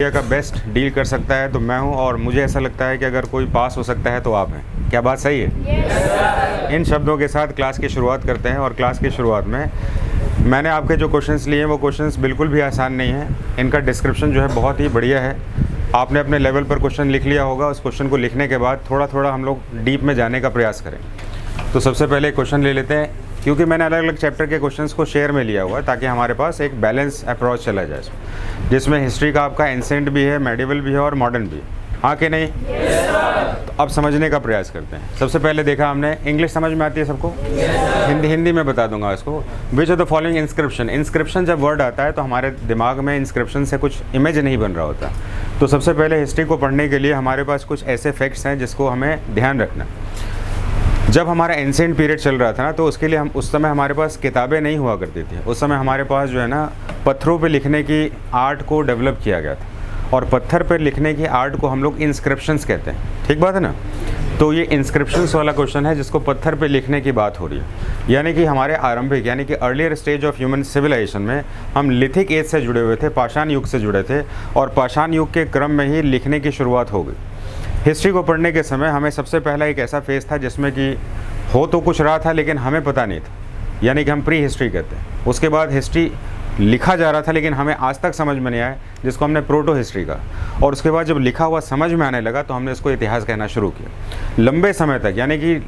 India का best deal कर सकता है तो मैं हूं, और मुझे ऐसा लगता है कि अगर कोई पास हो सकता है तो आप हैं। क्या बात सही है? yes, इन शब्दों के साथ क्लास की शुरुआत करते हैं। और क्लास की शुरुआत में मैंने आपके जो क्वेश्चंस लिए हैं वो क्वेश्चंस बिल्कुल भी आसान नहीं हैं। इनका डिस्क्रिप्शन जो है बहुत ही बढ़िया है। आपने अपने लेवल पर क्वेश्चन लिख लिया होगा। उस क्वेश्चन को लिखने के बाद थोड़ा थोड़ा हम लोग डीप में जाने का प्रयास करें। तो सबसे पहले क्वेश्चन ले लेते हैं, क्योंकि मैंने अलग अलग चैप्टर के क्वेश्चंस को शेयर में लिया हुआ है ताकि हमारे पास एक बैलेंस अप्रोच चला जाए, जिसमें हिस्ट्री का आपका एंसेंट भी है, मेडिवल भी है और मॉडर्न भी है। हाँ कि नहीं? तो अब समझने का प्रयास करते हैं। सबसे पहले देखा हमने, इंग्लिश समझ में आती है सबको? हिंदी में बता दूंगा इसको। विच of the following inscription, inscription जब वर्ड आता है तो हमारे दिमाग में इंस्क्रिप्शन से कुछ इमेज नहीं बन रहा होता। तो सबसे पहले हिस्ट्री को पढ़ने के लिए हमारे पास कुछ ऐसे फैक्ट्स हैं जिसको हमें ध्यान रखना। जब हमारा एंसेंट पीरियड चल रहा था ना, तो उसके लिए हम उस समय हमारे पास किताबें नहीं हुआ करती थी। उस समय हमारे पास जो है ना, पत्थरों पे लिखने की आर्ट को डेवलप किया गया था, और पत्थर पे लिखने की आर्ट को हम लोग इंस्क्रिप्शंस कहते हैं। ठीक बात है ना? तो ये इंस्क्रिप्शंस वाला क्वेश्चन है जिसको पत्थर पे लिखने की बात हो रही है। यानी कि हमारे आरंभिक यानी कि earlier stage of human civilization में हम लिथिक एज से जुड़े हुए थे, पाषाण युग से जुड़े थे, और पाषाण युग के क्रम में ही लिखने की शुरुआत हो गई। हिस्ट्री को पढ़ने के समय हमें सबसे पहला एक ऐसा फेज़ था जिसमें कि हो तो कुछ रहा था लेकिन हमें पता नहीं था, यानी कि हम प्री हिस्ट्री कहते हैं। उसके बाद हिस्ट्री लिखा जा रहा था लेकिन हमें आज तक समझ में नहीं आया, जिसको हमने प्रोटो हिस्ट्री कहा। और उसके बाद जब लिखा हुआ समझ में आने लगा तो हमने इसको इतिहास कहना शुरू किया। लंबे समय तक, यानी कि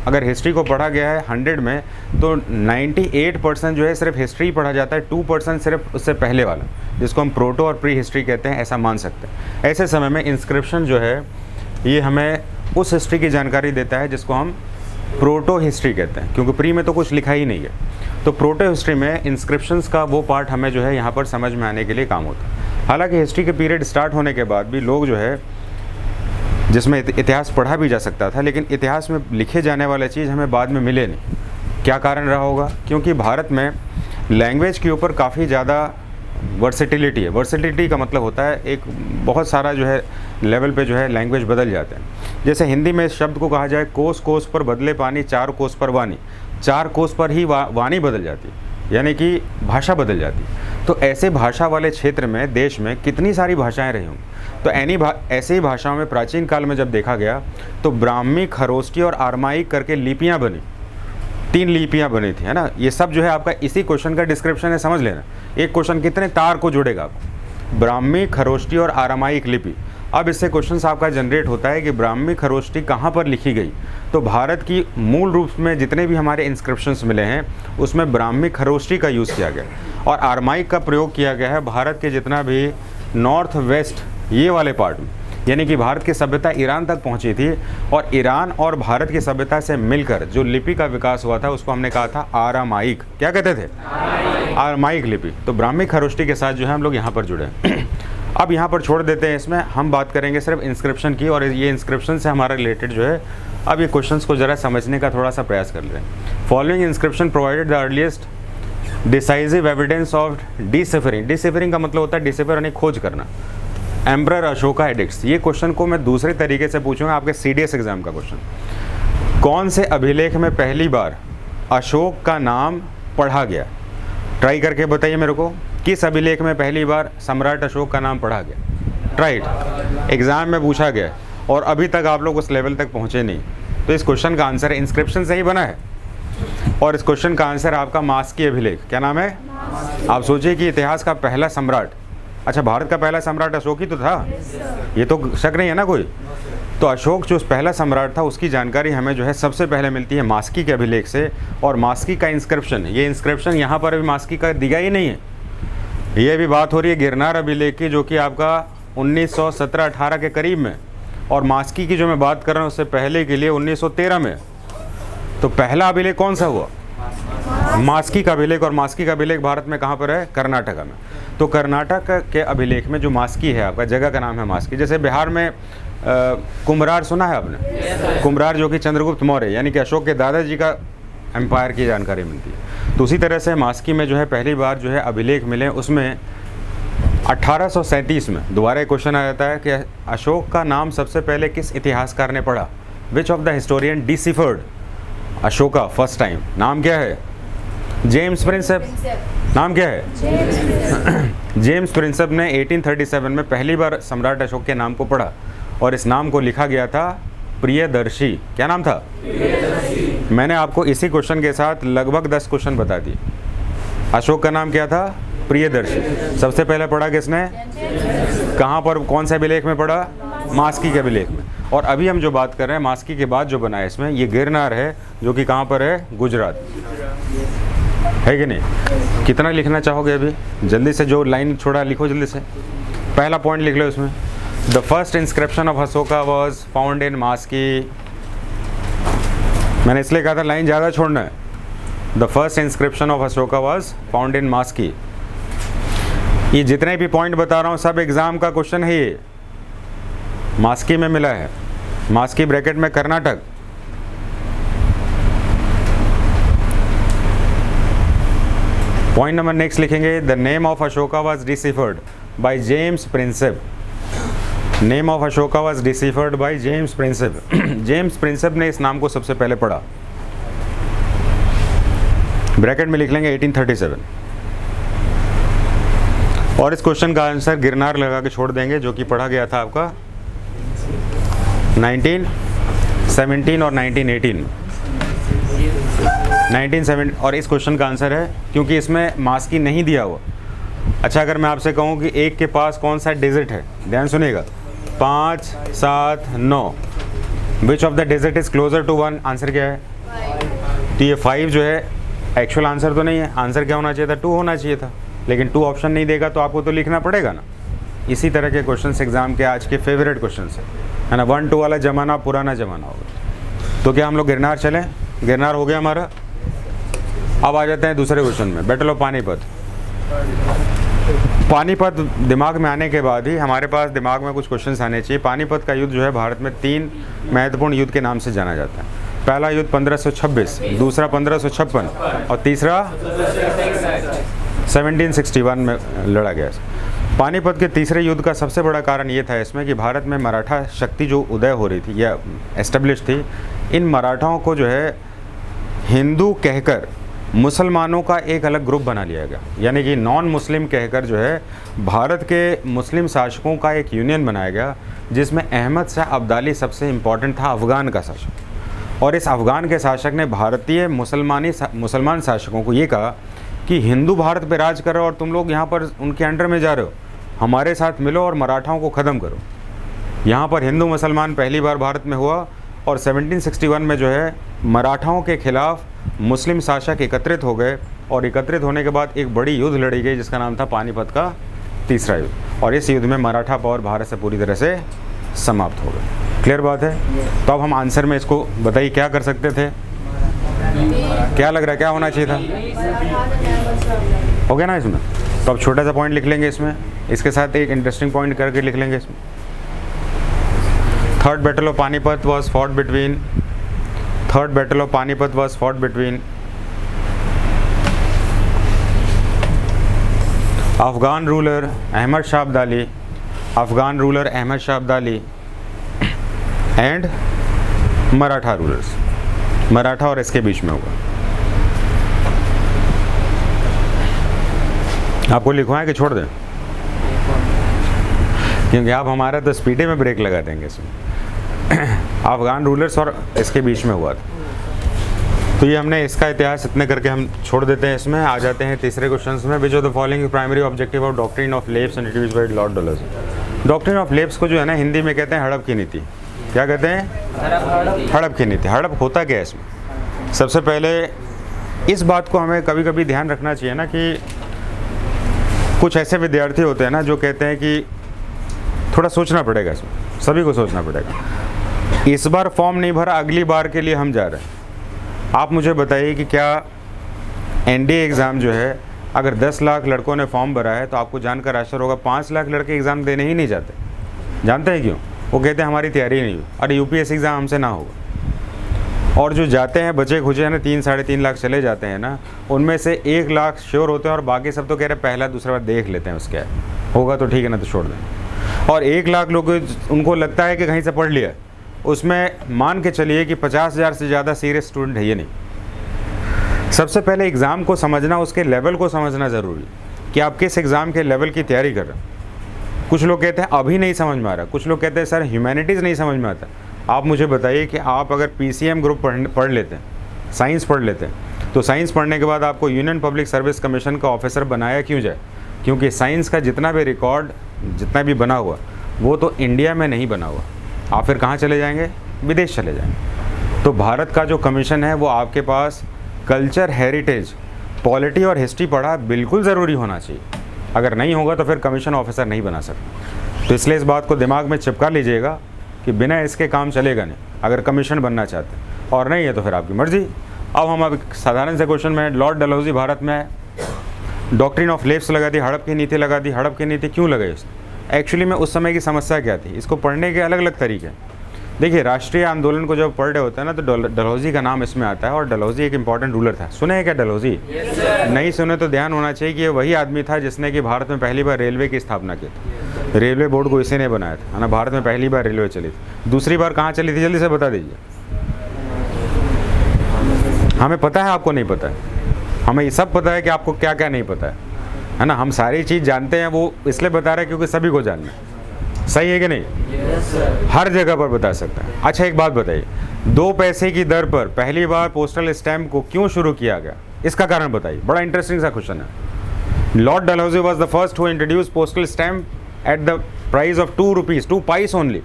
अगर हिस्ट्री को पढ़ा गया है 100 में, तो 98% जो है सिर्फ हिस्ट्री पढ़ा जाता है, 2% सिर्फ उससे पहले वाला, जिसको हम प्रोटो और प्री हिस्ट्री कहते हैं, ऐसा मान सकते हैं। ऐसे समय में इंस्क्रिप्शन जो है ये हमें उस हिस्ट्री की जानकारी देता है जिसको हम प्रोटो हिस्ट्री कहते हैं, क्योंकि प्री में तो कुछ लिखा ही नहीं है। तो प्रोटो हिस्ट्री में इंस्क्रिप्शंस का वो पार्ट हमें जो है यहाँ पर समझ में आने के लिए काम होता है। हालांकि हिस्ट्री के पीरियड स्टार्ट होने के बाद भी लोग जो है, जिसमें इतिहास पढ़ा भी जा सकता था, लेकिन इतिहास में लिखे जाने वाले चीज़ हमें बाद में मिले नहीं। क्या कारण रहा होगा? क्योंकि भारत में लैंग्वेज के ऊपर काफ़ी ज़्यादा वर्सेटिलिटी है। वर्सेटिलिटी का मतलब होता है एक बहुत सारा जो है लेवल पे जो है लैंग्वेज बदल जाते हैं। जैसे हिंदी में इस शब्द को कहा जाए, कोस कोस पर बदले पानी, चार कोस पर वानी। 4 कोस पर ही वानी बदल जाती है, यानी कि भाषा बदल जाती है। तो ऐसे भाषा वाले क्षेत्र में, देश में कितनी सारी भाषाएं रही होंगी। तो ऐसे ही भाषाओं में प्राचीन काल में जब देखा गया तो ब्राह्मी, खरोष्टी और आरमाइक करके लिपियाँ बनी, 3 लिपियाँ बनी थी, है ना। ये सब जो है आपका इसी क्वेश्चन का डिस्क्रिप्शन है, समझ लेना। एक क्वेश्चन कितने तार को जोड़ेगा आपको? ब्राह्मी, खरोष्टी और आरामाइक लिपि। अब इससे क्वेश्चन आपका जनरेट होता है कि ब्राह्मी खरोष्टी कहाँ पर लिखी गई। तो भारत की मूल रूप में जितने भी हमारे इंस्क्रिप्शंस मिले हैं उसमें ब्राह्मी खरोष्टी का यूज़ किया गया, और आरमाइक का प्रयोग किया गया है भारत के जितना भी नॉर्थ वेस्ट ये वाले पार्ट में। यानी कि भारत की सभ्यता ईरान तक पहुंची थी, और ईरान और भारत की सभ्यता से मिलकर जो लिपि का विकास हुआ था उसको हमने कहा था आरामाइक। क्या कहते थे? आरामाइक लिपि। तो ब्राह्मी खरोष्टी के साथ जो है हम लोग यहाँ पर जुड़े। अब यहाँ पर छोड़ देते हैं, इसमें हम बात करेंगे सिर्फ इंस्क्रिप्शन की, और ये इंस्क्रिप्शन से हमारा रिलेटेड जो है। अब ये क्वेश्चंस को ज़रा समझने का थोड़ा सा प्रयास कर लें। Following inscription provided the earliest decisive evidence of deciphering. Deciphering का मतलब होता है डिसिफर यानी खोज करना। Emperor Ashoka edicts. ये क्वेश्चन को मैं दूसरे तरीके से पूछूंगा, आपके CDS एग्जाम का क्वेश्चन। कौन से अभिलेख में पहली बार अशोक का नाम पढ़ा गया? ट्राई करके बताइए मेरे को, किस अभिलेख में पहली बार सम्राट अशोक का नाम पढ़ा गया? राइट, एग्जाम में पूछा गया, और अभी तक आप लोग उस लेवल तक पहुंचे नहीं। तो इस क्वेश्चन का आंसर इंस्क्रिप्शन से ही बना है, और इस क्वेश्चन का आंसर आपका मास्की अभिलेख। क्या नाम है? आप सोचिए कि इतिहास का पहला सम्राट, अच्छा भारत का पहला सम्राट अशोक ही तो था, ये तो शक नहीं है ना कोई। तो अशोक जो पहला सम्राट था उसकी जानकारी हमें जो है सबसे पहले मिलती है मास्की के अभिलेख से। और मास्की का इंस्क्रिप्शन, ये इंस्क्रिप्शन यहाँ पर अभी मास्की का दिया ही नहीं है। ये भी बात हो रही है गिरनार अभिलेख की, जो कि आपका 1917-18 के करीब में, और मास्की की जो मैं बात कर रहा हूँ उससे पहले के लिए 1913 में। तो पहला अभिलेख कौन सा हुआ? मास्की का अभिलेख। और मास्की का अभिलेख भारत में कहाँ पर है? कर्नाटका में। तो कर्नाटक के अभिलेख में जो मास्की है, आपका जगह का नाम है मास्की। जैसे बिहार में कुम्भरार सुना है आपने? कुम्भरार जो कि चंद्रगुप्त मौर्य यानी कि अशोक के दादाजी का एम्पायर की जानकारी मिलती है। तो उसी तरह से मास्की में जो है पहली बार जो है अभिलेख मिले, उसमें 1837 में दोबारा एक क्वेश्चन आ जाता है कि अशोक का नाम सबसे पहले किस इतिहासकार ने पढ़ा? विच of the historian deciphered Ashoka first time? नाम क्या है? James Prinsep. नाम क्या है? जेम्स प्रिंसेप ने 1837 में पहली बार सम्राट अशोक के नाम को पढ़ा और इस नाम को लिखा गया था प्रियदर्शी। क्या नाम था? प्रियदर्शी। मैंने आपको इसी क्वेश्चन के साथ लगभग 10 क्वेश्चन बता दिए। अशोक का नाम क्या था? प्रियदर्शी। सबसे पहले पढ़ा किसने? कहाँ पर, कौन से अभिलेख में पढ़ा? मास्की के अभिलेख में। और अभी हम जो बात कर रहे हैं मास्की के बाद जो बना है इसमें, ये गिरनार है जो कि कहाँ पर है? गुजरात है कि नहीं? कितना लिखना चाहोगे अभी? जल्दी से जो लाइन छोड़ा लिखो जल्दी से। पहला पॉइंट लिख लो इसमें, the first inscription of Ashoka was found in Maski. मैंने इसलिए कहा था लाइन ज़्यादा छोड़ना है। The first inscription of Ashoka was found in Maski. ये जितने भी पॉइंट बता रहा हूँ सब एग्जाम का क्वेश्चन है। ये मास्की में मिला है, मास्की ब्रैकेट में कर्नाटक। पॉइंट नंबर नेक्स्ट लिखेंगे, the name of Ashoka was deciphered by James Prinsep. Name of Ashoka was deciphered by James Prinsep. James Prinsep ने इस नाम को सबसे पहले पढ़ा। ब्रैकेट में लिख लेंगे 1837। और इस क्वेश्चन का आंसर गिरनार लगा के छोड़ देंगे जो कि पढ़ा गया था आपका 1917 और 1918 1970। और इस क्वेश्चन का आंसर है, क्योंकि इसमें मास्की नहीं दिया हुआ। अच्छा, अगर मैं आपसे कहूँ कि एक के पास कौन सा डिजिट है, ध्यान सुनिएगा, 5, 7, 9, which of the digit is closer to 1? Answer क्या है? तो ये 5 जो है एक्चुअल आंसर तो नहीं है। आंसर क्या होना चाहिए था? 2 होना चाहिए था, लेकिन 2 ऑप्शन नहीं देगा तो आपको तो लिखना पड़ेगा ना। इसी तरह के क्वेश्चन एग्जाम के आज के फेवरेट क्वेश्चन है ना। 1-2 वाला जमाना पुराना जमाना होगा। तो क्या हम लोग गिरनार चलें? गिरनार हो गया हमारा। अब आ जाते हैं दूसरे क्वेश्चन में, बैटल ऑफ पानीपत। पानीपत दिमाग में आने के बाद ही हमारे पास दिमाग में कुछ क्वेश्चंस आने चाहिए। पानीपत का युद्ध जो है भारत में 3 महत्वपूर्ण युद्ध के नाम से जाना जाता है। पहला युद्ध 1526, दूसरा 1556 और तीसरा 1761 में लड़ा गया। पानीपत के तीसरे युद्ध का सबसे बड़ा कारण ये था इसमें कि भारत में मराठा शक्ति जो उदय हो रही थी या एस्टेब्लिश थी, इन मराठाओं को जो है हिंदू कहकर मुसलमानों का एक अलग ग्रुप बना लिया गया, यानी कि नॉन मुस्लिम कहकर जो है भारत के मुस्लिम शासकों का एक यूनियन बनाया गया, जिसमें अहमद शाह अब्दाली सबसे इम्पॉर्टेंट था, अफ़गान का शासक। और इस अफ़गान के शासक ने भारतीय मुसलमान शासकों को ये कहा कि हिंदू भारत पे राज कर रहे हो और तुम लोग यहाँ पर उनके अंडर में जा रहे हो, हमारे साथ मिलो और मराठाओं को ख़त्म करो। यहाँ पर हिंदू मुसलमान पहली बार भारत में हुआ और 1761 में जो है मराठाओं के खिलाफ मुस्लिम शासक एकत्रित हो गए और एकत्रित होने के बाद एक बड़ी युद्ध लड़ी गई जिसका नाम था पानीपत का तीसरा युद्ध। और इस युद्ध में मराठा पावर भारत से पूरी तरह से समाप्त हो गए। क्लियर बात है? तो अब हम आंसर में इसको बताइए क्या कर सकते थे? क्या लग रहा है क्या होना चाहिए था? हो गया ना इसमें? तो अब छोटा सा पॉइंट लिख लेंगे इसमें, इसके साथ एक इंटरेस्टिंग पॉइंट करके लिख लेंगे इसमें। Third battle of Panipat was fought between Afghan ruler Ahmad Shah Abdali and Maratha rulers. Maratha और इसके बीच में होगा। आपको लिखवाएं कि छोड़ दें? क्योंकि आप हमारा तो स्पीडे में ब्रेक लगा देंगे इसमें। अफगान रूलर्स और इसके बीच में हुआ था। तो ये हमने इसका इतिहास इतने करके हम छोड़ देते हैं। इसमें आ जाते हैं तीसरे क्वेश्चन में, विच of the following primary objective of doctrine of labs introduced by Lord Dalhousie. Doctrine of labs को जो है ना हिंदी में कहते हैं हड़प की नीति। क्या कहते हैं? हड़प की नीति। हड़प होता क्या है इसमें? सबसे पहले इस बात को हमें कभी कभी ध्यान रखना चाहिए ना कि कुछ ऐसे विद्यार्थी होते हैं ना जो कहते हैं कि थोड़ा सोचना पड़ेगा, इसमें सभी को सोचना पड़ेगा। इस बार फॉर्म नहीं भरा, अगली बार के लिए हम जा रहे हैं। आप मुझे बताइए कि क्या एनडीए एग्ज़ाम जो है, अगर 10 लाख लड़कों ने फॉर्म भरा है तो आपको जानकर आश्चर्य होगा 5 लाख लड़के एग्ज़ाम देने ही नहीं जाते। जानते हैं क्यों? वो कहते हैं हमारी तैयारी नहीं हुई, अरे यूपीएससी एग्ज़ाम हमसे ना होगा। और जो जाते हैं बचे खुचे हैं ना, 3-3.5 लाख चले जाते हैं ना, उनमें से 1 लाख श्योर होते हैं और बाकी सब तो कह रहे पहला दूसरा बार देख लेते हैं, उसके होगा तो ठीक है ना तो छोड़ दें। और 1 लाख लोग उनको लगता है कि कहीं से पढ़ लिया, उसमें मान के चलिए कि 50,000 से ज़्यादा सीरियस स्टूडेंट है ये नहीं। सबसे पहले एग्ज़ाम को समझना, उसके लेवल को समझना ज़रूरी कि आप किस एग्ज़ाम के लेवल की तैयारी कर रहे हैं। कुछ लोग कहते हैं अभी नहीं समझ में आ रहा, कुछ लोग कहते हैं सर ह्यूमैनिटीज़ नहीं समझ में आता। आप मुझे बताइए कि आप अगर PCM ग्रुप पढ़ लेते हैं, साइंस पढ़ लेते हैं, तो साइंस पढ़ने के बाद आपको यूनियन पब्लिक सर्विस कमीशन का ऑफिसर बनाया क्यों जाए? क्योंकि साइंस का जितना भी रिकॉर्ड, जितना भी बना हुआ, वो तो इंडिया में नहीं बना हुआ। आप फिर कहाँ चले जाएंगे? विदेश चले जाएंगे। तो भारत का जो कमीशन है वो आपके पास कल्चर, हेरिटेज, पॉलिटी और हिस्ट्री पढ़ा बिल्कुल ज़रूरी होना चाहिए। अगर नहीं होगा तो फिर कमीशन ऑफिसर नहीं बना सकते। तो इसलिए इस बात को दिमाग में चिपका लीजिएगा कि बिना इसके काम चलेगा नहीं, अगर कमीशन बनना चाहते हैं, और नहीं है तो फिर आपकी मर्ज़ी। अब हम एक साधारण से क्वेश्चन में, लॉर्ड डलहौजी भारत में डॉक्ट्रिन ऑफ लेफ्ट लगा दी, हड़प की नीति लगा दी। हड़प की नीति क्यों लगाई उसने? एक्चुअली में उस समय की समस्या क्या थी, इसको पढ़ने के अलग अलग तरीके हैं। देखिए, राष्ट्रीय आंदोलन को जब पढ़ रहे होते हैं ना, तो डलहौजी का नाम इसमें आता है, और डलहौजी एक इंपॉर्टेंट रूलर था। सुने हैं क्या डलहौजी? नहीं सुने तो ध्यान होना चाहिए कि ये वही आदमी था जिसने कि भारत में पहली बार रेलवे की स्थापना की थी। रेलवे बोर्ड को इसी ने बनाया था, है ना। भारत में पहली बार रेलवे चली थी। दूसरी बार कहाँ चली थी, जल्दी से बता दीजिए। हमें पता है, आपको नहीं पता है। हमें ये सब पता है कि आपको क्या क्या नहीं पता है ना। हम सारी चीज़ जानते हैं, वो इसलिए बता रहे हैं क्योंकि सभी को जानना है। सही है कि नहीं? हर जगह पर बता सकता है। अच्छा, एक बात बताइए, 2 पैसे की दर पर पहली बार पोस्टल स्टैम्प को क्यों शुरू किया गया? इसका कारण बताइए। बड़ा इंटरेस्टिंग सा क्वेश्चन है। Lord Dalhousie was the first who introduce postal stamp at the price of 2 rupees, 2 price only.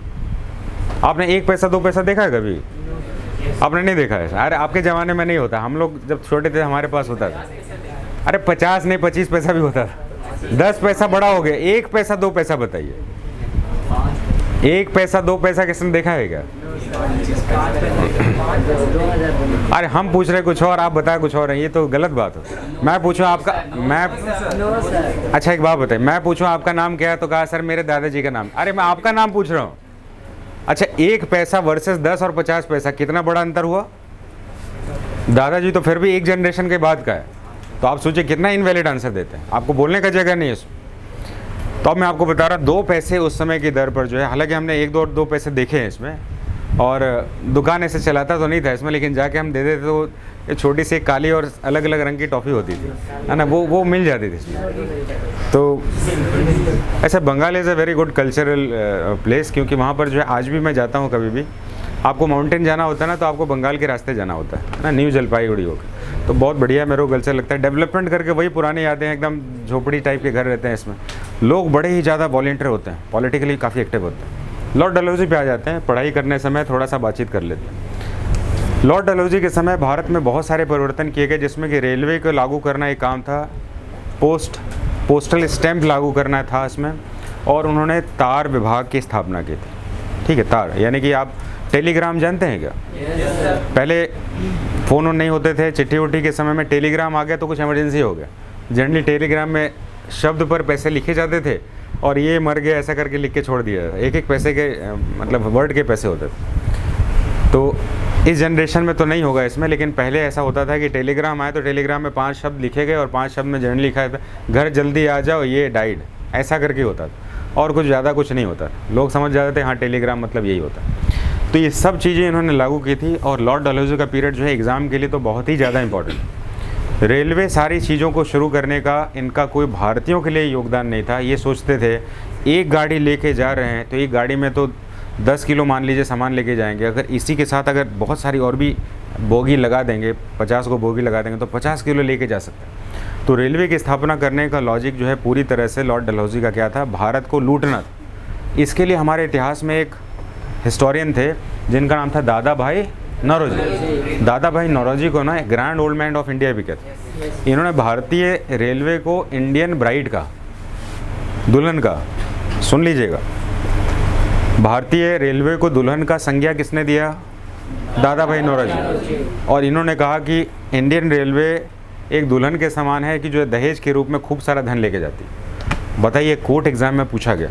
आपने 1 पैसा 2 पैसा देखा है कभी? आपने नहीं देखा है? अरे आपके ज़माने में नहीं होता, हम लोग जब छोटे थे हमारे पास होता था। अरे 50 नहीं 25 पैसा भी होता था। 10 पैसा बड़ा हो गया। 1 पैसा 2 पैसा बताइए। 1 पैसा 2 पैसा किसने देखा है क्या? अरे हम पूछ रहे कुछ और, आप बताए कुछ और है, ये तो गलत बात है। मैं पूछूं आपका, अच्छा एक बात बताइए, मैं पूछूं आपका नाम क्या है, तो कहा सर मेरे दादाजी का नाम। अरे मैं आपका नाम पूछ रहा हूँ। अच्छा, 1 पैसा वर्सेस 10 और 50 पैसा, कितना बड़ा अंतर हुआ? दादाजी तो फिर भी एक जनरेशन के बाद का है, तो आप सोचिए कितना इनवैलिड आंसर देते हैं। आपको बोलने का जगह नहीं है इसमें। तो अब मैं आपको बता रहा, 2 पैसे उस समय की दर पर जो है, हालांकि हमने 1-2 पैसे देखे हैं इसमें, और दुकान ऐसे चलाता तो नहीं था इसमें, लेकिन जाके हम दे देते तो ये छोटी सी काली और अलग अलग रंग की टॉफ़ी होती थी, है ना, वो मिल जाती थी इसमें। तो ऐसा Bengal is a very good cultural place, क्योंकि वहाँ पर जो है आज भी मैं जाता हूँ, कभी भी आपको माउंटेन जाना होता है ना, तो आपको बंगाल के रास्ते जाना होता है ना, न्यू जलपाईगुड़ी होकर। तो बहुत बढ़िया मेरे को कल्चर लगता है। डेवलपमेंट करके वही पुरानी यादें, एकदम झोपड़ी टाइप के घर रहते हैं इसमें। लोग बड़े ही ज़्यादा वॉलंटियर होते हैं, पॉलिटिकली काफ़ी एक्टिव होते हैं। लॉर्ड डलहौजी पे आ जाते हैं। पढ़ाई करने समय थोड़ा सा बातचीत कर लेते हैं। लॉर्ड डलहौजी के समय भारत में बहुत सारे परिवर्तन किए गए, जिसमें कि रेलवे को लागू करना एक काम था, पोस्टल स्टैंप लागू करना था इसमें, और उन्होंने तार विभाग की स्थापना की थी। ठीक है, तार यानी कि आप टेलीग्राम जानते हैं क्या? पहले फ़ोन नहीं होते थे, चिट्ठी उट्ठी के समय में टेलीग्राम आ गया तो कुछ इमरजेंसी हो गया। जनरली टेलीग्राम में शब्द पर पैसे लिखे जाते थे, और ये मर गया ऐसा करके लिख के छोड़ दिया जाता। 1-1 पैसे के मतलब वर्ड के पैसे होते थे। तो इस जनरेशन में तो नहीं होगा इसमें, लेकिन पहले ऐसा होता था कि टेलीग्राम आए तो टेलीग्राम में 5 शब्द लिखे गए, और 5 शब्द में जनरली लिखा था घर जल्दी आ जाओ, ये डाइड, ऐसा करके होता था, और कुछ ज़्यादा कुछ नहीं होता। लोग समझ जाते थे हाँ टेलीग्राम मतलब यही होता। तो ये सब चीज़ें इन्होंने लागू की थी, और लॉर्ड डलहौजी का पीरियड जो है एग्ज़ाम के लिए तो बहुत ही ज़्यादा इंपॉर्टेंट है। रेलवे सारी चीज़ों को शुरू करने का इनका कोई भारतीयों के लिए योगदान नहीं था। ये सोचते थे एक गाड़ी लेके जा रहे हैं तो एक गाड़ी में तो 10 किलो मान लीजिए सामान लेके जाएंगे, अगर इसी के साथ अगर बहुत सारी और भी बोगी लगा देंगे, 50 को बोगी लगा देंगे तो 50 किलो लेके जा सकते हैं। तो रेलवे की स्थापना करने का लॉजिक जो है पूरी तरह से लॉर्ड डलहौजी का क्या था, भारत को लूटना था। इसके लिए हमारे इतिहास में एक हिस्टोरियन थे जिनका नाम था दादा भाई नौरोजी। दादा भाई नौरोजी को ना grand old man of India भी कहते हैं। इन्होंने भारतीय रेलवे को इंडियन ब्राइड का, दुल्हन का, सुन लीजिएगा, भारतीय रेलवे को दुल्हन का संज्ञा किसने दिया? दादा भाई नौरोजी। और इन्होंने कहा कि इंडियन रेलवे एक दुल्हन के समान है कि जो दहेज के रूप में खूब सारा धन लेके जाती। बताइए, कोर्ट एग्जाम में पूछा गया,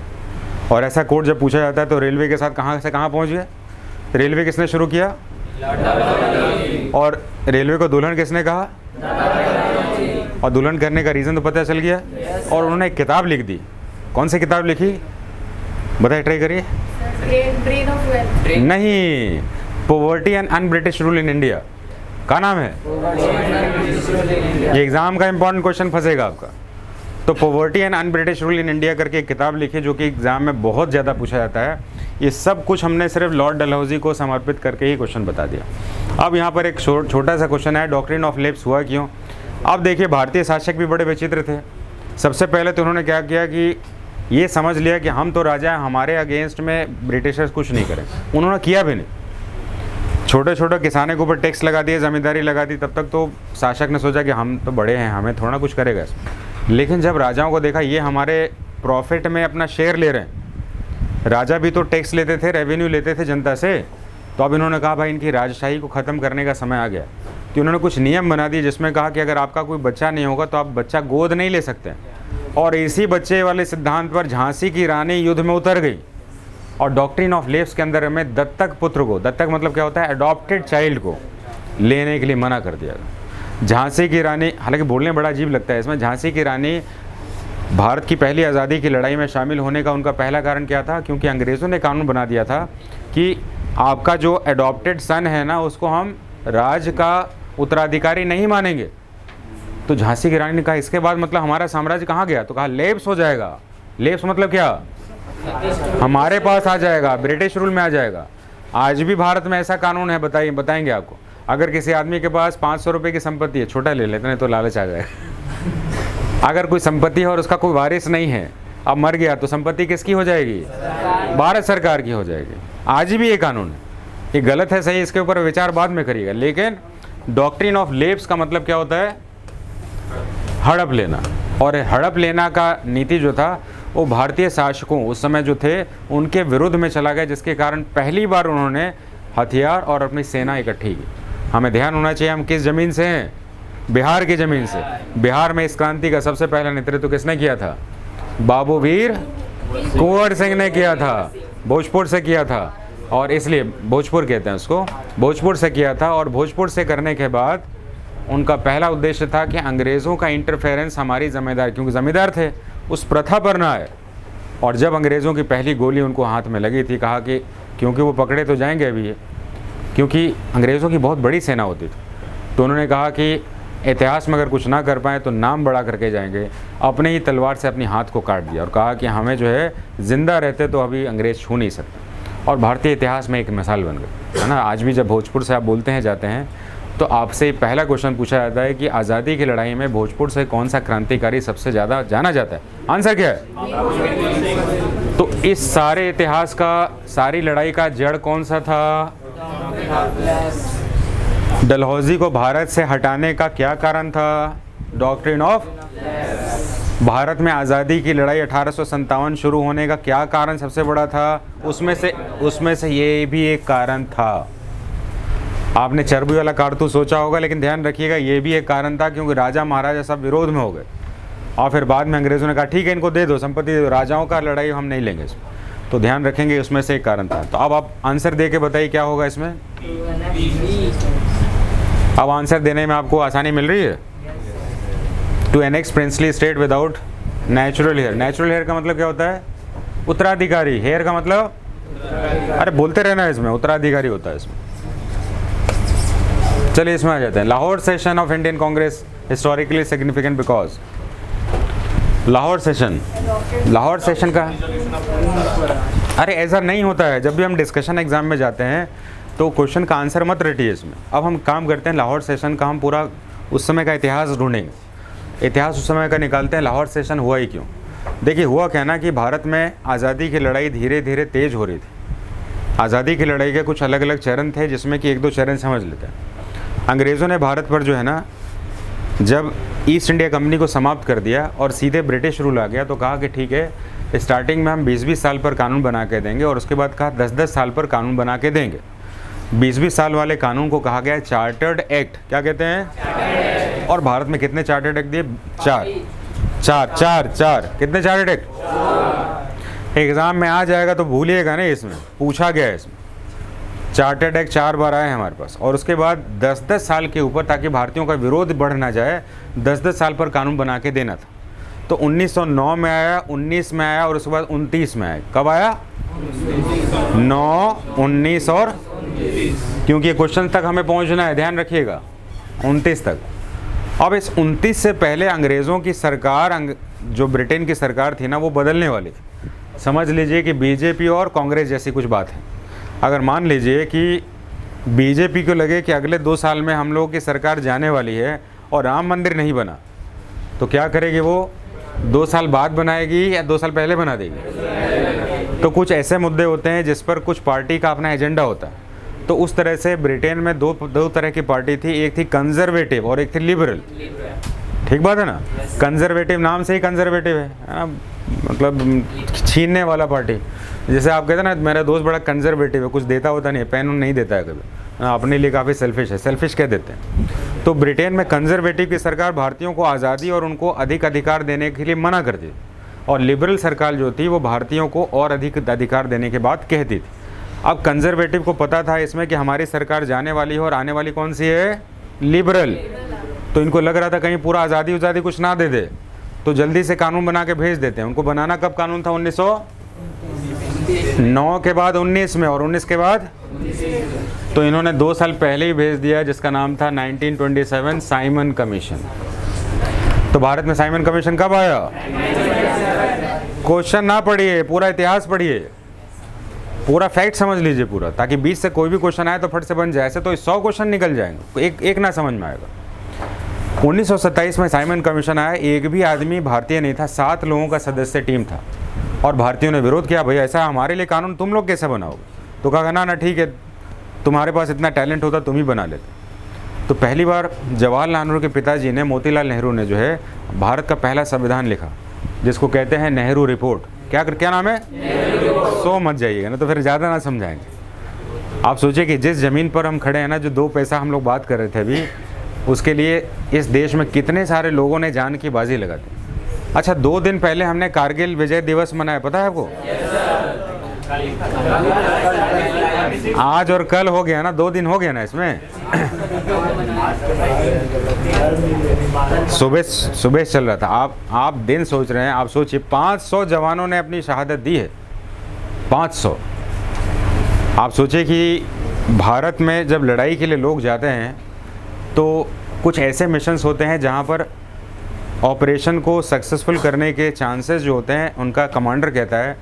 और ऐसा कोर्ट जब पूछा जाता है तो रेलवे के साथ कहाँ से कहाँ पहुँच गए? रेलवे किसने शुरू किया? और रेलवे को दुल्हन किसने कहा? और दुल्हन करने का रीज़न तो पता चल गया। और उन्होंने एक किताब लिख दी। कौन सी किताब लिखी? बताइए, ट्राई करिए। Drain of wealth. नहीं, poverty and un British rule in India. क्या नाम है? ये एग्ज़ाम का इंपॉर्टेंट क्वेश्चन फंसेगा आपका। तो poverty and un British rule in India करके एक किताब लिखी जो कि एग्ज़ाम में बहुत ज़्यादा पूछा जाता है। ये सब कुछ हमने सिर्फ लॉर्ड डलहौजी को समर्पित करके ही क्वेश्चन बता दिया। अब यहाँ पर एक छोटा सा क्वेश्चन है, डॉक्ट्रिन ऑफ लेप्स हुआ क्यों? अब देखिए, भारतीय शासक भी बड़े विचित्र थे। सबसे पहले तो उन्होंने क्या किया कि ये समझ लिया कि हम तो राजा हैं, हमारे अगेंस्ट में ब्रिटिशर्स कुछ नहीं करें। उन्होंने किया भी नहीं। छोटे छोटे किसानों के ऊपर टैक्स लगा दिए, ज़मींदारी लगा दी। तब तक तो शासक ने सोचा कि हम तो बड़े हैं, हमें थोड़ा कुछ करेगा इसमें। लेकिन जब राजाओं को देखा ये हमारे प्रॉफिट में अपना शेयर ले रहे हैं, राजा भी तो टैक्स लेते थे, रेवेन्यू लेते थे जनता से, तो अब इन्होंने कहा भाई इनकी राजशाही को ख़त्म करने का समय आ गया। तो उन्होंने कुछ नियम बना दिए जिसमें कहा कि अगर आपका कोई बच्चा नहीं होगा तो आप बच्चा गोद नहीं ले सकते। और इसी बच्चे वाले सिद्धांत पर झांसी की रानी युद्ध में उतर गई और डॉक्ट्रिन ऑफ लेप्स के अंदर हमें दत्तक पुत्र को, दत्तक मतलब क्या होता है, अडॉप्टेड चाइल्ड को लेने के लिए मना कर दिया। झांसी की रानी, हालांकि बोलने बड़ा अजीब लगता है इसमें, झांसी की रानी भारत की पहली आज़ादी की लड़ाई में शामिल होने का उनका पहला कारण क्या था? क्योंकि अंग्रेज़ों ने कानून बना दिया था कि आपका जो अडॉप्टेड सन है ना, उसको हम राज का उत्तराधिकारी नहीं मानेंगे। तो झांसी की रानी ने कहा इसके बाद मतलब हमारा साम्राज्य कहाँ गया? तो कहा लेप्स हो जाएगा। लेप्स मतलब क्या? हमारे पास आ जाएगा, ब्रिटिश रूल में आ जाएगा। आज भी भारत में ऐसा कानून है, बताएंगे आपको। अगर किसी आदमी के पास 500 रुपये की संपत्ति है, छोटा ले लेते हैं तो लालच आ जाएगा। अगर कोई संपत्ति है और उसका कोई वारिस नहीं है, अब मर गया, तो संपत्ति किसकी हो जाएगी? भारत सरकार की हो जाएगी। आज भी ये कानून है। ये गलत है सही, इसके ऊपर विचार बाद में करिएगा। लेकिन डॉक्ट्रिन ऑफ लेप्स का मतलब क्या होता है? हड़प लेना। और हड़प लेना का नीति जो था वो भारतीय शासकों उस समय जो थे उनके विरुद्ध में चला गया, जिसके कारण पहली बार उन्होंने हथियार और अपनी सेना इकट्ठी की। हमें ध्यान होना चाहिए हम किस ज़मीन से हैं? बिहार की ज़मीन से। बिहार में इस क्रांति का सबसे पहला नेतृत्व किसने किया था? बाबू वीर कुंवर सिंह ने किया था, भोजपुर से किया था। और इसलिए भोजपुर कहते हैं उसको, भोजपुर से किया था। और भोजपुर से करने के बाद उनका पहला उद्देश्य था कि अंग्रेज़ों का इंटरफेरेंस हमारी ज़मींदार, क्योंकि ज़मींदार थे, उस प्रथा पर ना आए। और जब अंग्रेज़ों की पहली गोली उनको हाथ में लगी थी, कहा कि क्योंकि वो पकड़े तो जाएंगे अभी, क्योंकि अंग्रेज़ों की बहुत बड़ी सेना होती थी, तो उन्होंने कहा कि इतिहास में अगर कुछ ना कर पाए तो नाम बड़ा करके जाएंगे। अपने ही तलवार से अपनी हाथ को काट दिया और कहा कि हमें जो है ज़िंदा रहते तो अभी अंग्रेज़ छू नहीं सकते। और भारतीय इतिहास में एक मिसाल बन गई, है ना। आज भी जब भोजपुर से आप बोलते हैं जाते हैं तो आपसे पहला क्वेश्चन पूछा जाता है कि आज़ादी की लड़ाई में भोजपुर से कौन सा क्रांतिकारी सबसे ज़्यादा जाना जाता है? आंसर क्या है? तो इस सारे इतिहास का, सारी लड़ाई का जड़ कौन सा था? डलहौजी को भारत से हटाने का क्या कारण था? Doctrine of. भारत में आज़ादी की लड़ाई 1857 शुरू होने का क्या कारण सबसे बड़ा था? उसमें से ये भी एक कारण था। आपने चर्बी वाला कारतूस सोचा होगा, लेकिन ध्यान रखिएगा ये भी एक कारण था, क्योंकि राजा महाराजा सब विरोध में हो गए। और फिर बाद में अंग्रेज़ों ने कहा ठीक है इनको दे दो संपत्ति, दे दो, राजाओं का लड़ाई हम नहीं लेंगे इसमें। तो ध्यान रखेंगे उसमें से एक कारण था। तो अब आप आंसर दे के बताइए क्या होगा इसमें। अब आंसर देने में आपको आसानी मिल रही है। To annex princely state without natural heir. Natural heir का मतलब क्या होता है? उत्तराधिकारी। हेयर का मतलब, अरे बोलते रहना, इसमें उत्तराधिकारी होता है इसमें। चलिए इसमें आ जाते हैं। Lahore session of Indian Congress historically significant because. Lahore session का, अरे ऐसा नहीं होता है। जब भी हम डिस्कशन एग्जाम में जाते हैं तो क्वेश्चन का आंसर मत रटिए इसमें। अब हम काम करते हैं लाहौर सेशन का, हम पूरा उस समय का इतिहास ढूंढेंगे। इतिहास उस समय का निकालते हैं, लाहौर सेशन हुआ ही क्यों। देखिए हुआ क्या ना कि भारत में आज़ादी की लड़ाई धीरे धीरे तेज़ हो रही थी। आज़ादी की लड़ाई के कुछ अलग अलग चरण थे, जिसमें कि एक दो चरण समझ लेते हैं। अंग्रेज़ों ने भारत पर जो है ना, जब ईस्ट इंडिया कंपनी को समाप्त कर दिया और सीधे ब्रिटिश रूल आ गया, तो कहा कि ठीक है स्टार्टिंग में हम 20-20 साल पर कानून बना के देंगे, और उसके बाद कहा 10-10 साल पर कानून बना के देंगे। 20-20 साल वाले कानून को कहा गया चार्टर्ड एक्ट। क्या कहते हैं? और भारत में कितने चार्टर्ड एक्ट दिए? चार। कितने चार्टर्ड एक्ट? एग्जाम में आ जाएगा तो भूलिएगा नहीं, इसमें पूछा गया है। इसमें चार्टर्ड एक्ट 4 बार आए हमारे पास। और उसके बाद 10-10 साल के ऊपर, ताकि भारतीयों का विरोध बढ़ ना जाए, 10-10 साल पर कानून बना के देना था। तो 1909 में आया, 19 में आया, और उसके बाद 29 में आया। कब आया? 9, 19 और, क्योंकि ये क्वेश्चन तक हमें पहुंचना है, ध्यान रखिएगा। 29 तक। अब इस 29 से पहले अंग्रेज़ों की सरकार, जो ब्रिटेन की सरकार थी ना, वो बदलने वाली थी। समझ लीजिए कि बीजेपी और कांग्रेस जैसी कुछ बात है। अगर मान लीजिए कि बीजेपी को लगे कि अगले 2 साल में हम लोगों की सरकार जाने वाली है और राम मंदिर नहीं बना, तो क्या करेगी वो? 2 साल बाद बनाएगी या 2 साल पहले बना देगी? तो कुछ ऐसे मुद्दे होते हैं जिस पर कुछ पार्टी का अपना एजेंडा होता है। तो उस तरह से ब्रिटेन में दो तरह की पार्टी थी, एक थी कंजर्वेटिव और एक थी लिबरल। ठीक बात है ना? कंजर्वेटिव नाम से ही कंजर्वेटिव है ना, मतलब छीनने वाला पार्टी। जैसे आप कहते हैं ना, मेरा दोस्त बड़ा कंजर्वेटिव है, कुछ देता होता नहीं है, पेन नहीं देता है कभी, अपने लिए काफ़ी सेल्फिश है, सेल्फिश कह देते हैं। तो ब्रिटेन में कंजर्वेटिव की सरकार भारतीयों को आज़ादी और उनको अधिक अधिकार देने के लिए मना करती थी, और लिबरल सरकार जो थी वो भारतीयों को और अधिक अधिकार देने की बात कहती थी। अब कंजर्वेटिव को पता था इसमें कि हमारी सरकार जाने वाली है और आने वाली कौन सी है? लिबरल। तो इनको लग रहा था कहीं पूरा आज़ादी उज़ादी कुछ ना दे दे, तो जल्दी से कानून बना के भेज देते हैं। उनको बनाना कब कानून था? 1909 के बाद 19 में, और 19 के बाद, तो इन्होंने 2 साल पहले ही भेज दिया, जिसका नाम था 1927 साइमन कमीशन। तो भारत में साइमन कमीशन कब आया? क्वेश्चन ना पढ़िए, पूरा इतिहास पढ़िए, पूरा फैक्ट समझ लीजिए पूरा, ताकि बीच से कोई भी क्वेश्चन आए तो फट से बन जाए। ऐसे तो 100 क्वेश्चन निकल जाएंगे, एक ना समझ में आएगा। 1927 में साइमन कमीशन आया, एक भी आदमी भारतीय नहीं था, 7 लोगों का सदस्य टीम था, और भारतीयों ने विरोध किया, भैया ऐसा हमारे लिए कानून तुम लोग कैसे बनाओगे? तो कहा ना ठीक है, तुम्हारे पास इतना टैलेंट होता तुम ही बना लेते। तो पहली बार जवाहरलाल नेहरू के पिताजी ने, मोतीलाल नेहरू ने जो है, भारत का पहला संविधान लिखा, जिसको कहते हैं नेहरू रिपोर्ट। क्या नाम है? सो मत जाइएगा ना, तो फिर ज़्यादा ना समझाएंगे। आप सोचिए कि जिस ज़मीन पर हम खड़े हैं ना, जो 2 पैसा हम लोग बात कर रहे थे अभी, उसके लिए इस देश में कितने सारे लोगों ने जान की बाजी लगा दी। अच्छा, 2 दिन पहले हमने कारगिल विजय दिवस मनाया, पता है आपको? आज और कल हो गया ना, 2 दिन हो गया ना इसमें। सुबह चल रहा था, आप दिन सोच रहे हैं। आप सोचिए 500 जवानों ने अपनी शहादत दी है, 500। आप सोचिए कि भारत में जब लड़ाई के लिए लोग जाते हैं तो कुछ ऐसे मिशंस होते हैं जहां पर ऑपरेशन को सक्सेसफुल करने के चांसेस जो होते हैं, उनका कमांडर कहता है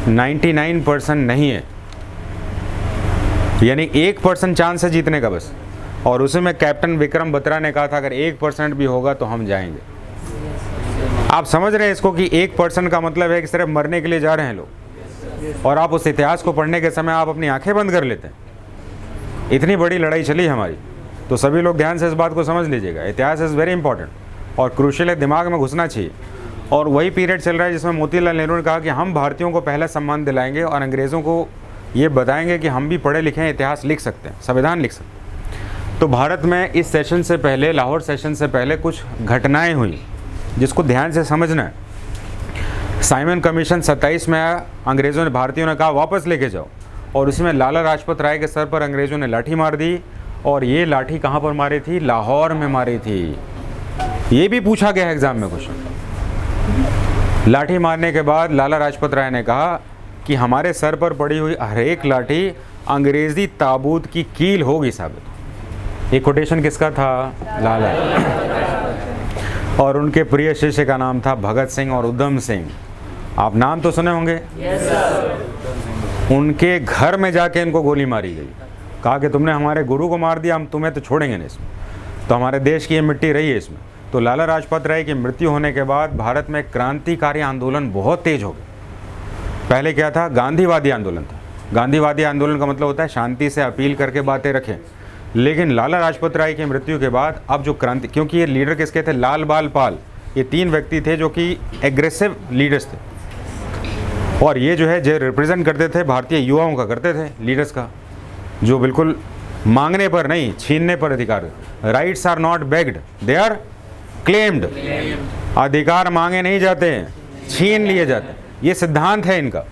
99% नहीं है, यानी 1% चांस है जीतने का बस। और उसी में कैप्टन विक्रम बत्रा ने कहा था अगर 1% भी होगा तो हम जाएंगे। आप समझ रहे हैं इसको कि 1% का मतलब है कि सिर्फ मरने के लिए जा रहे हैं लोग। और आप उस इतिहास को पढ़ने के समय आप अपनी आंखें बंद कर लेते हैं। इतनी बड़ी लड़ाई चली हमारी, तो सभी लोग ध्यान से इस बात को समझ लीजिएगा। इतिहास इज़ वेरी इंपॉर्टेंट और क्रूशियल है, दिमाग में घुसना चाहिए। और वही पीरियड चल रहा है जिसमें मोतीलाल नेहरू ने कहा कि हम भारतीयों को पहला सम्मान दिलाएंगे और अंग्रेज़ों को ये बताएंगे कि हम भी पढ़े लिखे हैं, इतिहास लिख सकते हैं, संविधान लिख सकते हैं। तो भारत में इस सेशन से पहले, लाहौर सेशन से पहले कुछ घटनाएं हुई जिसको ध्यान से समझना है। साइमन कमीशन 27 में आया, अंग्रेज़ों ने, भारतीयों ने कहा वापस लेके जाओ, और उसमें लाला लाजपत राय के सर पर अंग्रेज़ों ने लाठी मार दी। और ये लाठी कहाँ पर मारी थी? लाहौर में मारी थी। ये भी पूछा गया एग्जाम में क्वेश्चन। लाठी मारने के बाद लाला लाजपत राय ने कहा कि हमारे सर पर पड़ी हुई हर एक लाठी अंग्रेज़ी ताबूत की कील होगी साबित। ये कोटेशन किसका था? लाला। और उनके प्रिय शिष्य का नाम था भगत सिंह और उधम सिंह। आप नाम तो सुने होंगे। उनके घर में जाके इनको गोली मारी गई, कहा कि तुमने हमारे गुरु को मार दिया, हम तुम्हें तो छोड़ेंगे नहीं इसमें, तो हमारे देश की ये मिट्टी रही है इसमें। तो लाला लाजपत राय की मृत्यु होने के बाद भारत में क्रांतिकारी आंदोलन बहुत तेज हो गया। पहले क्या था? गांधीवादी आंदोलन था। गांधीवादी आंदोलन का मतलब होता है शांति से अपील करके बातें रखें। लेकिन लाला लाजपत राय की मृत्यु के बाद अब जो क्रांति, क्योंकि ये लीडर किसके थे? लाल बाल पाल। ये 3 व्यक्ति थे जो कि एग्रेसिव लीडर्स थे, और ये जो है जो रिप्रेजेंट करते थे भारतीय युवाओं का करते थे, लीडर्स का, जो बिल्कुल मांगने पर नहीं, छीनने पर अधिकार। Rights are not begged, they are claimed. अधिकार मांगे नहीं जाते हैं, छीन लिए जाते हैं। ये सिद्धांत है इनका,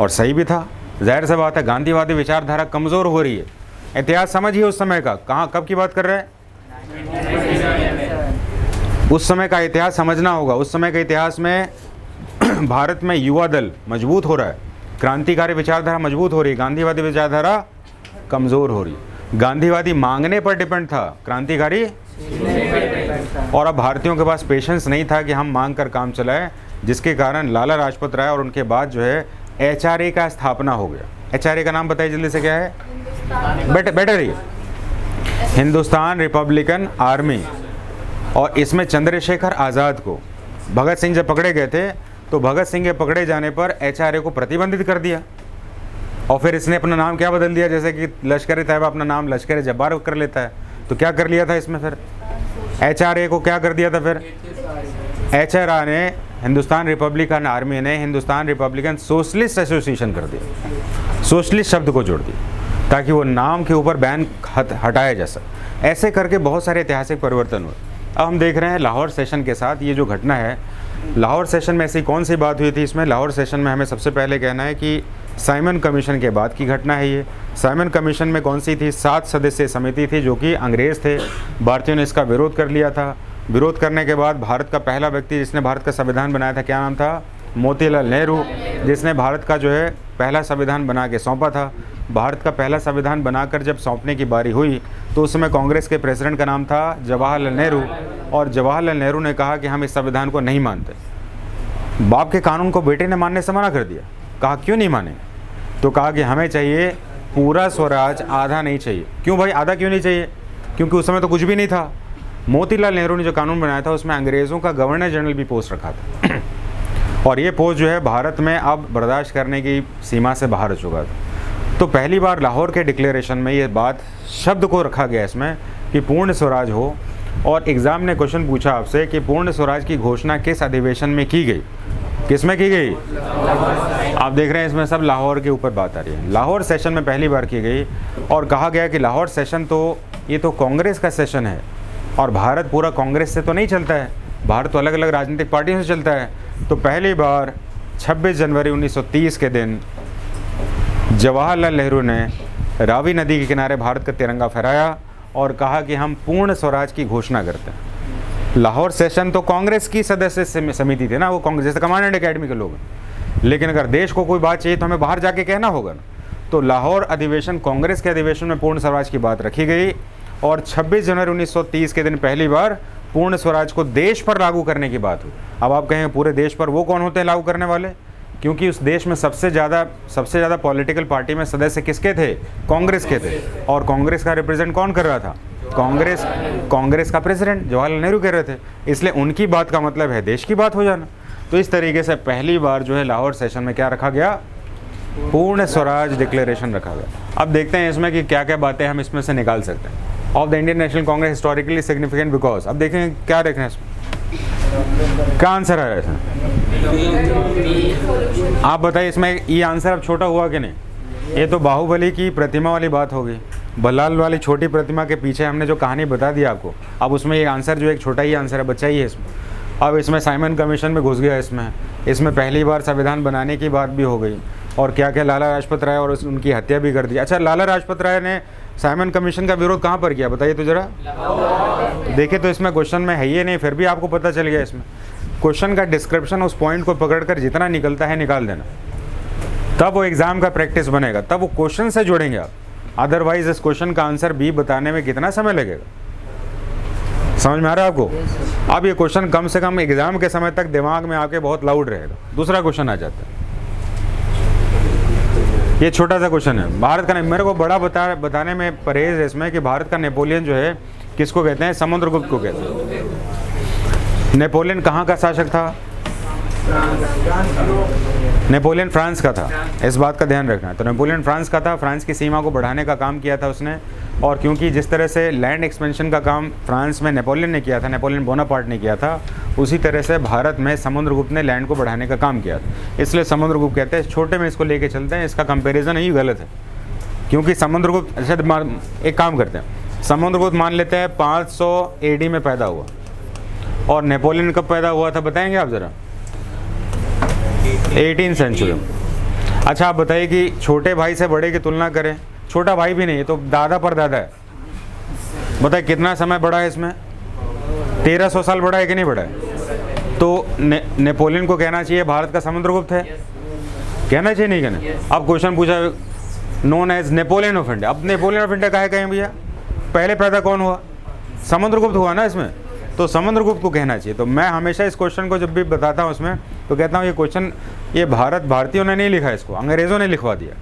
और सही भी था। जाहिर सी बात है गांधीवादी विचारधारा कमज़ोर हो रही है। इतिहास समझिए उस समय का, कहाँ कब की बात कर रहे हैं? उस समय का इतिहास समझना होगा। उस समय के इतिहास में भारत में युवा दल मजबूत हो रहा है, क्रांतिकारी विचारधारा मजबूत हो रही है, गांधीवादी विचारधारा कमज़ोर हो रही है। गांधीवादी मांगने पर डिपेंड था, क्रांतिकारी। और अब भारतीयों के पास पेशेंस नहीं था कि हम मांग कर काम चलाएं, जिसके कारण लाला लाजपत राय और उनके बाद जो है HRA का स्थापना हो गया। HRA का नाम बताइए जल्दी से, क्या है? बेटर ही हिंदुस्तान रिपब्लिकन आर्मी। और इसमें चंद्रशेखर आज़ाद को भगत सिंह जब पकड़े गए थे तो भगत सिंह के पकड़े जाने पर HRA को प्रतिबंधित कर दिया, और फिर इसने अपना नाम क्या बदल दिया, जैसे कि लश्कर तैयबा अपना नाम लश्कर जब्बार कर लेता है, तो क्या कर लिया था इसमें फिर HRA को क्या कर दिया था फिर? HRA ने, हिंदुस्तान रिपब्लिकन आर्मी ने हिंदुस्तान रिपब्लिकन सोशलिस्ट एसोसिएशन कर दिया, सोशलिस्ट शब्द को जोड़ दिया ताकि वो नाम के ऊपर बैन हटाया जा सके। ऐसे करके बहुत सारे ऐतिहासिक परिवर्तन हुए। अब हम देख रहे हैं लाहौर सेशन के साथ ये जो घटना है, लाहौर सेशन में ऐसी कौन सी बात हुई थी इसमें? लाहौर सेशन में हमें सबसे पहले कहना है कि साइमन कमीशन के बाद की घटना है ये। साइमन कमीशन में कौन सी थी? 7 सदस्यीय समिति थी जो कि अंग्रेज़ थे, भारतीयों ने इसका विरोध कर लिया था। विरोध करने के बाद भारत का पहला व्यक्ति जिसने भारत का संविधान बनाया था, क्या नाम था? मोतीलाल नेहरू, जिसने भारत का जो है पहला संविधान बना के सौंपा था। भारत का पहला संविधान बनाकर जब सौंपने की बारी हुई तो उस समय कांग्रेस के प्रेसिडेंट का नाम था जवाहरलाल नेहरू, और जवाहरलाल नेहरू ने कहा कि हम इस संविधान को नहीं मानते। बाप के कानून को बेटे ने मानने से मना कर दिया। कहा क्यों नहीं माने? तो कहा कि हमें चाहिए पूरा स्वराज, आधा नहीं चाहिए। क्यों भाई, आधा क्यों नहीं चाहिए? क्योंकि उस समय तो कुछ भी नहीं था। मोतीलाल नेहरू ने जो कानून बनाया था उसमें अंग्रेज़ों का गवर्नर जनरल भी पोस्ट रखा था और ये पोस्ट जो है भारत में अब बर्दाश्त करने की सीमा से बाहर हो चुका था। तो पहली बार लाहौर के डिक्लेरेशन में ये बात, शब्द को रखा गया इसमें कि पूर्ण स्वराज हो। और एग्ज़ाम ने क्वेश्चन पूछा आपसे कि पूर्ण स्वराज की घोषणा किस अधिवेशन में की गई? किस में की गई? आप देख रहे हैं इसमें सब लाहौर के ऊपर बात आ रही है। लाहौर सेशन में पहली बार की गई और कहा गया कि लाहौर सेशन तो ये तो कांग्रेस का सेशन है और भारत पूरा कांग्रेस से तो नहीं चलता है, भारत तो अलग अलग राजनीतिक पार्टियों से चलता है। तो पहली बार 26 जनवरी 1930 के दिन जवाहरलाल नेहरू ने रावी नदी के किनारे भारत का तिरंगा फहराया और कहा कि हम पूर्ण स्वराज की घोषणा करते हैं। लाहौर सेशन तो कांग्रेस की सदस्य समिति थी ना, वो कांग्रेस जैसे कमांडेंट एकेडमी के लोग, लेकिन अगर देश को कोई बात चाहिए तो हमें बाहर जाके कहना होगा ना। तो लाहौर अधिवेशन, कांग्रेस के अधिवेशन में पूर्ण स्वराज की बात रखी गई और 26 जनवरी 1930 के दिन पहली बार पूर्ण स्वराज को देश पर लागू करने की बात हुई। अब आप कहेंगे पूरे देश पर, वो कौन होते हैं लागू करने वाले? क्योंकि उस देश में सबसे ज़्यादा पॉलिटिकल पार्टी में सदस्य किसके थे? कांग्रेस के थे। और कांग्रेस का रिप्रेजेंट कौन कर रहा था? कांग्रेस का प्रेसिडेंट जवाहरलाल नेहरू कह रहे थे, इसलिए उनकी बात का मतलब है देश की बात हो जाना। तो इस तरीके से पहली बार जो है लाहौर सेशन में क्या रखा गया? पूर्ण स्वराज डिक्लेरेशन रखा गया। अब देखते हैं इसमें कि क्या क्या बातें हम इसमें से निकाल सकते हैं। Of the Indian national Congress historically significant because, अब देखें क्या देख रहे हैं इसमें, क्या आंसर आ रहा है इसमें? आप बताइए इसमें ये आंसर अब छोटा हुआ कि नहीं? ये तो बाहुबली की प्रतिमा वाली बात होगी, बल्लाल वाली छोटी प्रतिमा के पीछे हमने जो कहानी बता दी आपको, अब उसमें ये आंसर जो एक छोटा ही आंसर है, बच्चा ही है इसमें। अब इसमें साइमन कमीशन में घुस गया, इसमें पहली बार संविधान बनाने की बात भी हो गई और क्या क्या लाला लाजपत राय और उनकी हत्या भी कर दी। अच्छा, लाला लाजपत राय ने साइमन कमीशन का विरोध कहाँ पर किया बताइए तो जरा? देखिए तो इसमें क्वेश्चन में है ये नहीं, फिर भी आपको पता चल गया। इसमें क्वेश्चन का डिस्क्रिप्शन, उस पॉइंट को पकड़कर जितना निकलता है निकाल देना, तब वो एग्जाम का प्रैक्टिस बनेगा, तब वो क्वेश्चन से जोड़ेंगे आप। अदरवाइज इस क्वेश्चन का आंसर बी बताने में कितना समय लगेगा? समझ में आ रहा है आपको? अब ये क्वेश्चन कम से कम एग्जाम के समय तक दिमाग में आपके बहुत लाउड रहेगा। दूसरा क्वेश्चन आ जाता है, ये छोटा सा क्वेश्चन है। भारत का, मेरे को बड़ा बताने में परहेज है इसमें कि भारत का नेपोलियन जो है किसको कहते हैं? समुद्रगुप्त को कहते हैं। नेपोलियन कहाँ का शासक था? नेपोलियन फ्रांस का था, इस बात का ध्यान रखना है। तो नेपोलियन फ्रांस का था, फ्रांस की सीमा को बढ़ाने का काम किया था उसने। और क्योंकि जिस तरह से लैंड एक्सपेंशन का काम फ्रांस में नेपोलियन ने किया था, नेपोलियन बोनापार्ट ने किया था, उसी तरह से भारत में समुद्रगुप्त ने लैंड को बढ़ाने का काम किया था। इसलिए समुद्रगुप्त कहते हैं, छोटे में इसको लेके चलते हैं, इसका कंपैरिजन ही गलत है। क्योंकि समुद्रगुप्त, अच्छा एक काम करते हैं, समुद्रगुप्त मान लेते हैं 500 AD में पैदा हुआ और नेपोलियन कब पैदा हुआ था बताएंगे आप ज़रा? 18वीं सेंचुरी। अच्छा आप बताइए कि छोटे भाई से बड़े की तुलना करें, छोटा भाई भी नहीं, तो दादा पर दादा है, बताइए कितना समय बड़ा है इसमें? 1300 साल बड़ा है कि नहीं बड़ा है? तो नेपोलियन को कहना चाहिए भारत का समुद्रगुप्त है, कहना चाहिए नहीं कहना? अब क्वेश्चन पूछा known as Napoleon of India. अब नेपोलियन ऑफ इंडिया काहे कहें भैया, पहले पैदा कौन हुआ, समुद्रगुप्त हुआ ना इसमें, तो समुद्रगुप्त को कहना चाहिए। तो मैं हमेशा इस क्वेश्चन को जब भी बताता हूँ उसमें तो कहता हूँ ये क्वेश्चन ये भारतीयों ने नहीं लिखा, इसको अंग्रेज़ों ने लिखवा दिया।